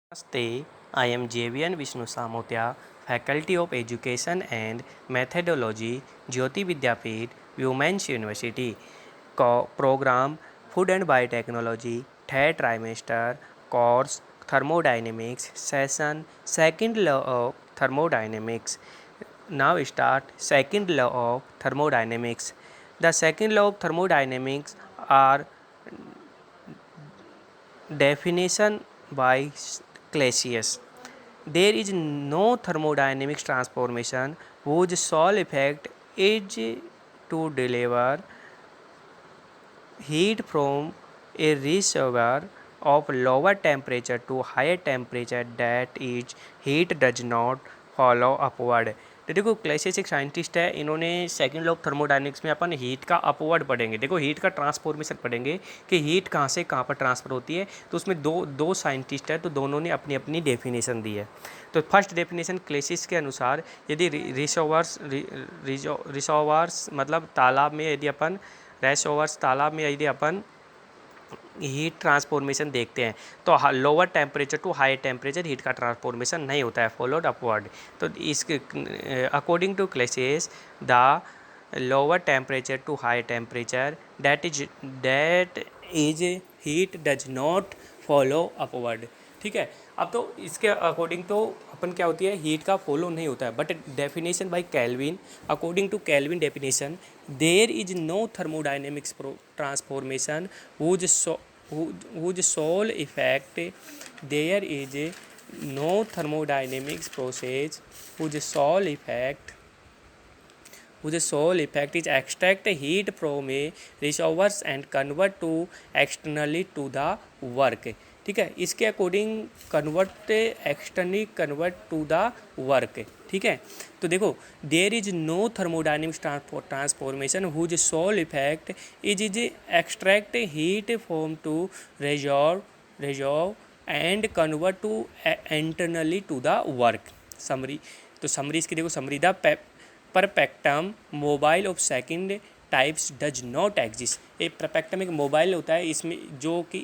Namaste, I am JVN Vishnu Samotia, Faculty of Education and Methodology, Jyoti Vidyapeeth, Women's University. Program Food and Biotechnology, third trimester, course Thermodynamics, session second law of thermodynamics. Now start second law of thermodynamics. The second law of thermodynamics are definition by Clausius. There is no thermodynamic transformation whose sole effect is to deliver heat from a reservoir of lower temperature to higher temperature, that is heat does not follow upward. तो देखो क्लैसियस एक scientist है, इन्होंने second law of thermodynamics में अपन heat का upward पढ़ेंगे। देखो heat का ट्रांसफॉर्मेशन पढ़ेंगे कि हीट कहाँ से कहाँ पर ट्रांसफ़र होती है। तो उसमें दो साइंटिस्ट है, तो दोनों ने अपनी अपनी डेफिनेशन दी है। तो फर्स्ट डेफिनेशन क्लैसियस के अनुसार, यदि रिसोवर्स मतलब तालाब में यदि अपन रेसोवर्स तालाब में यदि अपन हीट ट्रांसफॉर्मेशन देखते हैं तो lower temperature to high temperature heat का ट्रांसफॉर्मेशन नहीं होता है, फॉलोड अपवर्ड। तो इसके according to Clausius the lower temperature to high temperature that is heat does not follow upward. ठीक है, अब तो इसके अकॉर्डिंग तो अपन क्या होती है, हीट का फॉलो नहीं होता है। But definition by Kelvin, according to Kelvin definition, there is no thermodynamics transformation whose sole effect there is no thermodynamics process whose sole effect is extract heat from a reservoirs and convert to externally to the work। ठीक है, इसके according externally convert to the work. ठीक है, तो देखो there is no thermodynamics transformation whose sole effect is extract heat from to reservoir and convert to internally to the work. Summary, तो summary इसकी देखो, summary the perpetuum mobile of second types does not exist. एक perpetuum एक mobile होता है, इसमें जो कि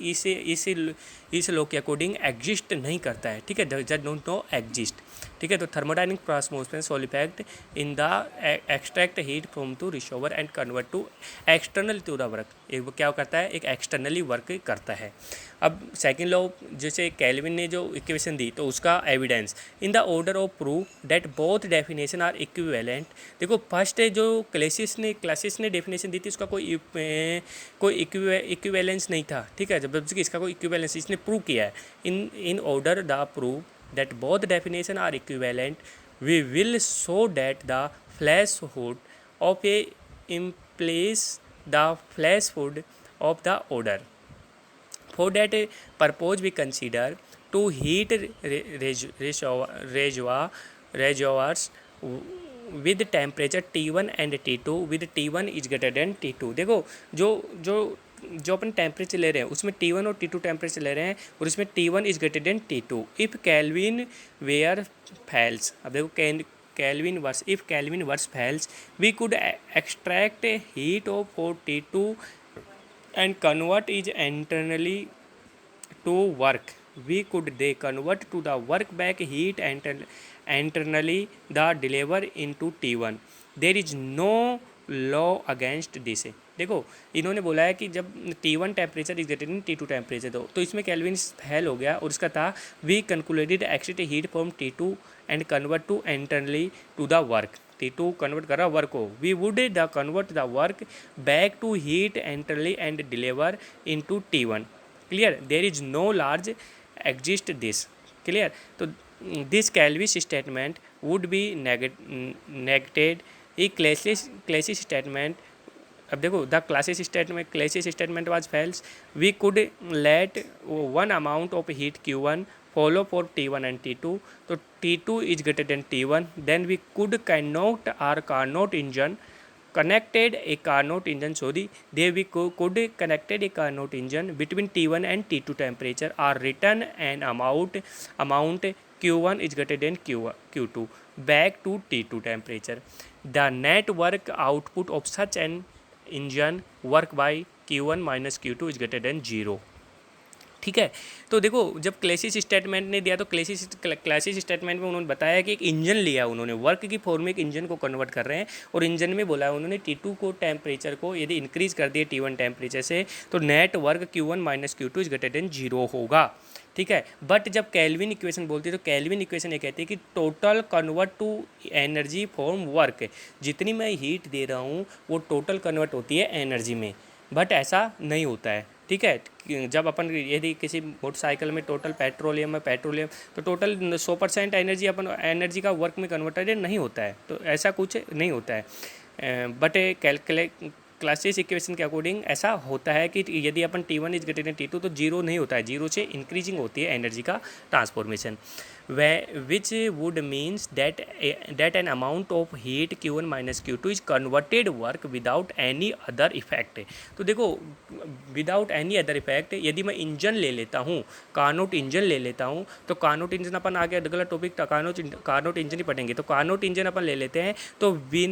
इस लॉ के अकॉर्डिंग एग्जिस्ट नहीं करता है। ठीक है, डज नॉट नो एग्जिस्ट। ठीक है, तो thermodynamic transformation sole effect in the extract heat from to reservoir and convert to external to the work. एक क्या करता है, एक एक्सटर्नली वर्क करता है। अब सेकेंड लॉ जैसे कैल्विन ने जो इक्वेशन दी, तो उसका evidence in the order of proof that both definition are equivalent. देखो फर्स्ट जो क्लैसियस ने डेफिनेशन दी थी, उसका कोई इक्विवेलेंस नहीं था। ठीक है, जबकि इसका कोई इक्विवेलेंस इसने प्रूव किया है। In order the proof that both definition are equivalent, we will show that the threshold of a implies the threshold of the order. For that purpose we consider two heat reservoirs with temperature T1 and T2 with T1 is greater than T2। देखो जो अपन temperature ले रहे हैं उसमें T1 और T2 temperature ले रहे हैं, और इसमें T1 is greater than T2 if Kelvin where fails. अब देखो if Kelvin verse fails we could extract heat of for T2 and convert is internally to work। we could they convert to the work back heat internally the deliver into T1। there is no law against this। देखो इन्होंने बोला है कि जब T1 temperature is greater than T2 temperature तो इसमें Kelvin fail हो गया, और इसका था we calculated extract heat from T2 and convert to internally to the work. T2 convert कर रहा वर्क को, we would the convert the work back to heat internally and deliver in to T1। Clear, there is no large exist this. Clear, तो this Kelvin's statement would be negated a क्लैसियस statement. अब देखो the Clausius statement was fails, we could let one amount of heat Q1 follow for T1 and T2। तो T2 is greater than T1, then we could cannot or Carnot engine connected a Carnot engine, sorry, there we could connected a Carnot engine between T1 and T2 temperature or return an amount Q1 is greater than Q2 back to T2 temperature। the net work output of such an engine work by Q1 minus Q2 is greater than 0। ठीक है। तो देखो जब क्लैसिस statement ने दिया तो क्लैसिस statement में उन्होंने बताया कि एक इंजन लिया, उन्होंने वर्क की फॉर्म में एक इंजन को कन्वर्ट कर रहे हैं और इंजन में बोला है उन्होंने T2 को टेम्परेचर को यदि इंक्रीज कर दिए T1 टेम्परेचर से तो net work Q1 minus Q2 is greater then 0 होगा। ठीक है। बट जब कैल्विन इक्वेशन बोलती है तो कैल्विन इक्वेशन ये कहती है कि total convert to energy form work, जितनी मैं हीट दे रहा हूँ वो टोटल कन्वर्ट होती है एनर्जी में, बट ऐसा नहीं होता है। ठीक है। जब अपन यदि किसी मोटरसाइकिल में टोटल पेट्रोलियम तो टोटल 100% एनर्जी अपन एनर्जी का वर्क में कन्वर्टेड नहीं होता है, तो ऐसा कुछ नहीं होता है। बट क्लासिस इक्वेशन के अकॉर्डिंग ऐसा होता है कि यदि अपन T1 is greater than T2 तो जीरो नहीं होता है, जीरो से इंक्रीजिंग होती है एनर्जी का transformation, which would means that an amount of heat Q1 minus Q2 is converted work without any other effect। तो देखो विदाउट एनी अदर इफेक्ट यदि मैं इंजन ले लेता हूँ, कार्नोट इंजन ले लेता हूँ, तो कार्नोट इंजन अपन आगे अगला टॉपिक कार्नोट इंजन ही पढ़ेंगे, तो कार्नोट इंजन अपन ले लेते हैं तो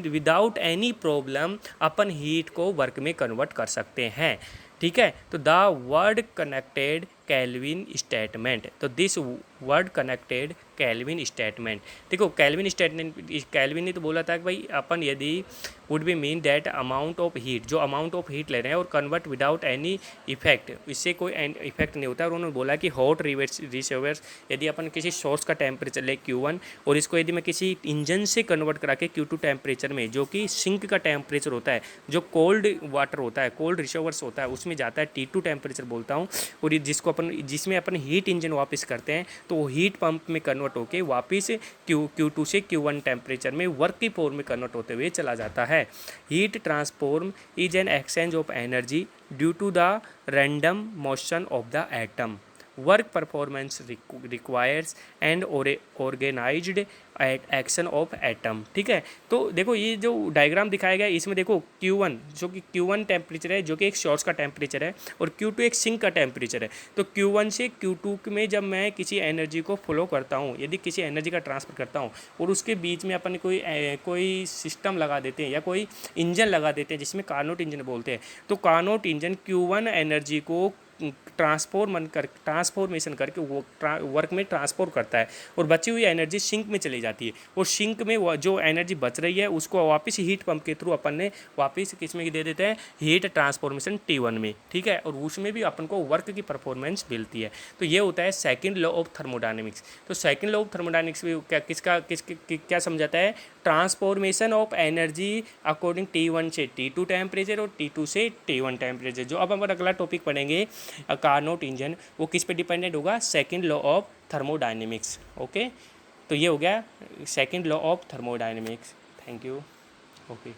विदाउट एनी प्रॉब्लम अपन हीट को वर्क में कन्वर्ट कर सकते हैं। ठीक है। तो the word connected Kelvin statement, तो this word connected Kelvin statement, देखो कैल्विन स्टेटमेंट, कैल्विन ने तो बोला था कि भाई अपन यदि would be mean that amount of heat, जो अमाउंट ऑफ हीट ले रहे हैं और कन्वर्ट विदाउट एनी इफेक्ट, इससे कोई इफेक्ट नहीं होता है। और उन्होंने बोला कि हॉट रिसर्वर्स, यदि अपन किसी सोर्स का टेम्परेचर ले Q1 और इसको यदि मैं किसी इंजन से कन्वर्ट करा के Q2 टेम्परेचर में, जो कि सिंक का टेम्परेचर होता है, जो कोल्ड वाटर होता है, कोल्ड रिसर्वर्स होता है, उसमें जाता है T2 टेम्परेचर बोलता हूँ, और जिसमें अपन हीट इंजन वापस करते हैं तो वो हीट पंप में कन्वर्ट होके वापस Q2 से Q1 टेम्परेचर में वर्क की फॉर्म में कन्वर्ट होते हुए चला जाता है। Heat transform is an exchange of energy due to the random motion of the atom, work performance requires and organized action of atom. ठीक है। तो देखो ये जो डायग्राम दिखाया गया है इसमें देखो Q1 जो कि Q1 टेम्परेचर है, जो कि एक सोर्स का टेम्परेचर है, और Q2 एक सिंक का टेम्परेचर है। तो Q1 से Q2 में जब मैं किसी एनर्जी को फ्लो करता हूँ, यदि किसी एनर्जी का ट्रांसफ़र करता हूँ और उसके बीच में अपन कोई सिस्टम लगा देते हैं या कोई इंजन लगा देते हैं जिसमें कार्नोट इंजन बोलते हैं, तो कार्नोट इंजन Q1 एनर्जी को ट्रांसफॉर्मेशन करके वो वर्क में ट्रांसफॉर करता है और बची हुई एनर्जी सिंक में चली जाती है, और सिंक में जो एनर्जी बच रही है उसको वापस हीट पंप के थ्रू अपन ने वापस किस में दे देते हैं, हीट ट्रांसफॉर्मेशन T1 में। ठीक है। और उसमें भी अपन को वर्क की परफॉर्मेंस मिलती है। तो ये होता है सेकंड लॉ ऑफ थर्मोडायनेमिक्स। तो सेकंड लॉ ऑफ थर्मोडायनेमिक्स में क्या समझाता है, transformation of energy according T1 से T2 टेम्परेचर और T2 से T1 टेम्परेचर। जो अब हम अगला टॉपिक पढ़ेंगे कार्नोट इंजन, वो किस पे डिपेंडेंट होगा, second law of thermodynamics. Okay. तो ये हो गया second law of thermodynamics. Thank you. Okay.